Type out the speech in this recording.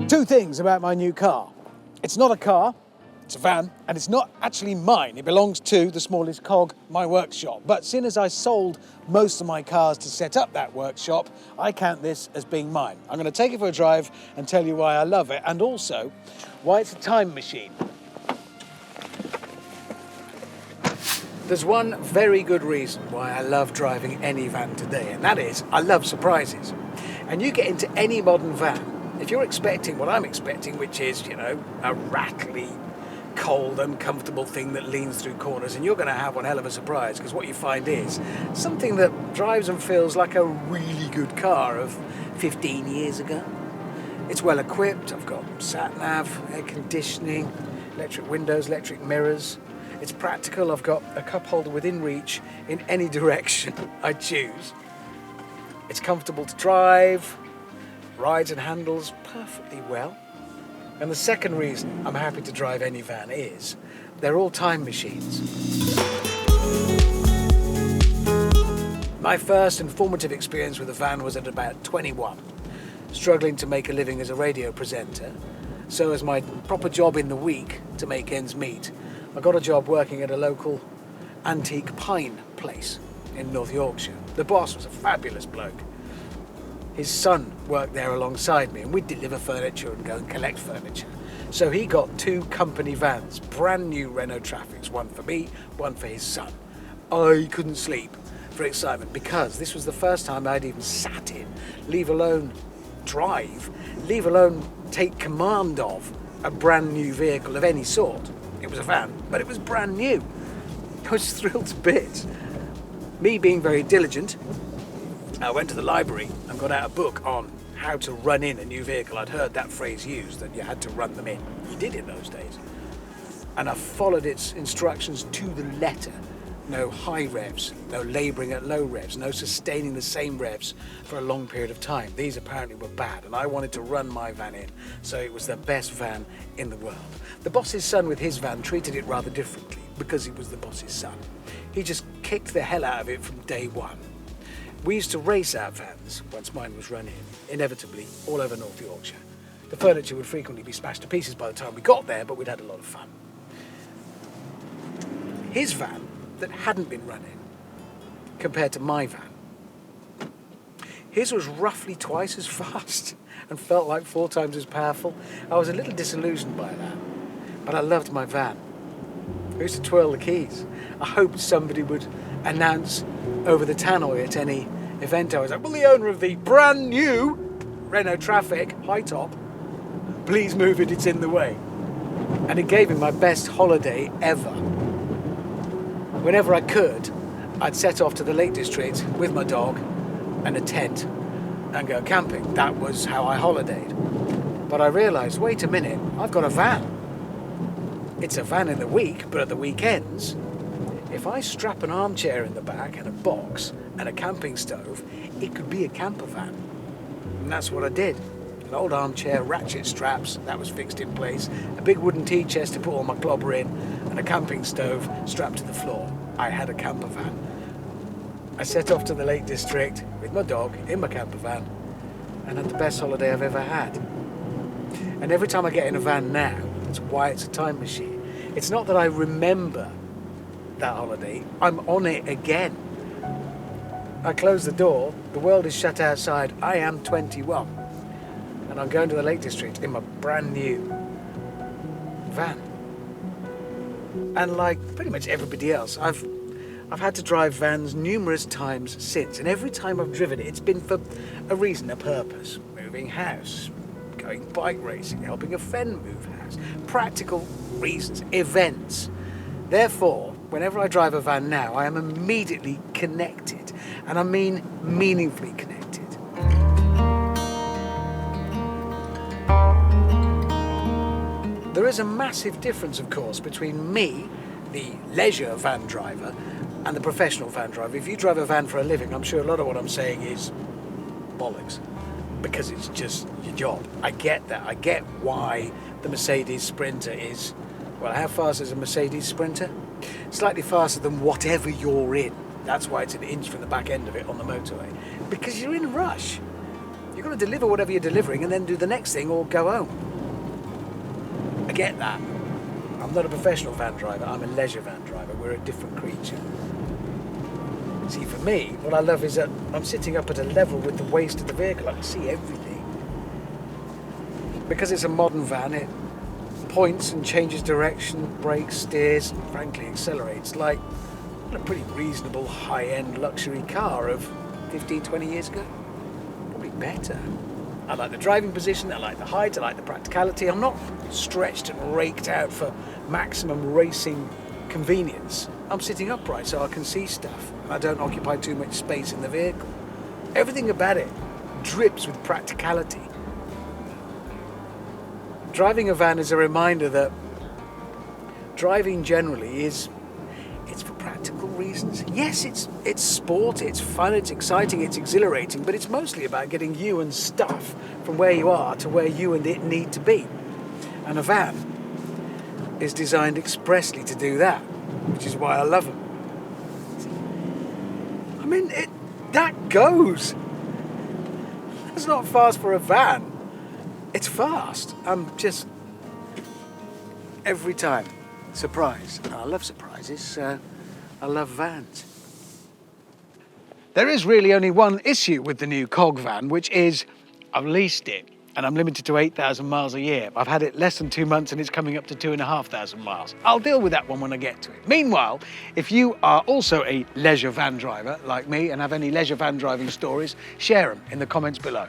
Two things about my new car. It's not a car, it's a van, and it's not actually mine. It belongs to the smallest cog, my workshop. But seeing as I sold most of my cars to set up that workshop, I count this as being mine. I'm going to take it for a drive and tell you why I love it, and also why it's a time machine. There's one very good reason why I love driving any van today, and that is I love surprises. And you get into any modern van, if you're expecting what I'm expecting, which is, you know, a rattly, cold, uncomfortable thing that leans through corners, and you're going to have one hell of a surprise, because what you find is something that drives and feels like a really good car of 15 years ago. It's well equipped. I've got sat-nav, air conditioning, electric windows, electric mirrors. It's practical. I've got a cup holder within reach in any direction I choose. It's comfortable to drive, rides and handles perfectly well. And the second reason I'm happy to drive any van is they're all time machines. My first and formative experience with a van was at about 21, struggling to make a living as a radio presenter. So as my proper job in the week to make ends meet, I got a job working at a local antique pine place in North Yorkshire. The boss was a fabulous bloke. His son worked there alongside me, and we'd deliver furniture and go and collect furniture. So he got two company vans, brand new Renault Trafics, one for me, one for his son. I couldn't sleep for excitement because this was the first time I'd even sat in, leave alone drive, leave alone take command of a brand new vehicle of any sort. It was a van, but it was brand new. I was thrilled to bits. Me being very diligent, I went to the library and got out a book on how to run in a new vehicle. I'd heard that phrase used, that you had to run them in. You did in those days. And I followed its instructions to the letter. No high revs, no labouring at low revs, no sustaining the same revs for a long period of time. These apparently were bad, and I wanted to run my van in, so it was the best van in the world. The boss's son with his van treated it rather differently because he was the boss's son. He just kicked the hell out of it from day one. We used to race our vans, once mine was run in, inevitably, all over North Yorkshire. The furniture would frequently be smashed to pieces by the time we got there, but we'd had a lot of fun. His van, that hadn't been run in, compared to my van, his was roughly twice as fast and felt like 4 times as powerful. I was a little disillusioned by that, but I loved my van. I used to twirl the keys. I hoped somebody would announce over the tannoy at any event I was at, "Will the owner of the brand new Renault Trafic, high top, please move it, it's in the way." And it gave me my best holiday ever. Whenever I could, I'd set off to the Lake District with my dog and a tent and go camping. That was how I holidayed. But I realised, wait a minute, I've got a van. It's a van in the week, but at the weekends, if I strap an armchair in the back and a box and a camping stove, it could be a camper van. And that's what I did. An old armchair, ratchet straps, that was fixed in place, a big wooden tea chest to put all my clobber in, and a camping stove strapped to the floor. I had a camper van. I set off to the Lake District with my dog in my camper van and had the best holiday I've ever had. And every time I get in a van now, that's why it's a time machine. It's not that I remember that holiday, I'm on it again. I close the door, the world is shut outside, I am 21. And I'm going to the Lake District in my brand new van. And like pretty much everybody else, I've had to drive vans numerous times since, and every time I've driven it, it's been for a reason, a purpose. Moving house, going bike racing, helping a friend move house, practical reasons, events. Therefore, whenever I drive a van now, I am immediately connected, and I mean meaningfully connected. There is a massive difference, of course, between me, the leisure van driver, and the professional van driver. If you drive a van for a living, I'm sure a lot of what I'm saying is bollocks, because it's just your job. I get that. I get why the Mercedes Sprinter is, well, how fast is a Mercedes Sprinter? Slightly faster than whatever you're in. That's why it's an inch from the back end of it on the motorway. Because you're in a rush. You've got to deliver whatever you're delivering and then do the next thing or go home. I get that. I'm not a professional van driver, I'm a leisure van driver. We're a different creature. See, for me, what I love is that I'm sitting up at a level with the waist of the vehicle. I can see everything. Because it's a modern van, it points and changes direction, brakes, steers, and frankly accelerates like a pretty reasonable high-end luxury car of 15, 20 years ago. Probably better. I like the driving position, I like the height, I like the practicality. I'm not stretched and raked out for maximum racing convenience. I'm sitting upright so I can see stuff and I don't occupy too much space in the vehicle. Everything about it drips with practicality. Driving a van is a reminder that driving generally it's for practical reasons. Yes, it's sport, it's fun, it's exciting, it's exhilarating, but it's mostly about getting you and stuff from where you are to where you and it need to be. And a van is designed expressly to do that, which is why I love them. I mean, that goes. That's not fast for a van. It's fast. I'm just, every time, surprised. And I love surprises. I love vans. There is really only one issue with the new Cog van, which is I've leased it and I'm limited to 8,000 miles a year. I've had it less than 2 months and it's coming up to 2,500 miles. I'll deal with that one when I get to it. Meanwhile, if you are also a leisure van driver like me and have any leisure van driving stories, share them in the comments below.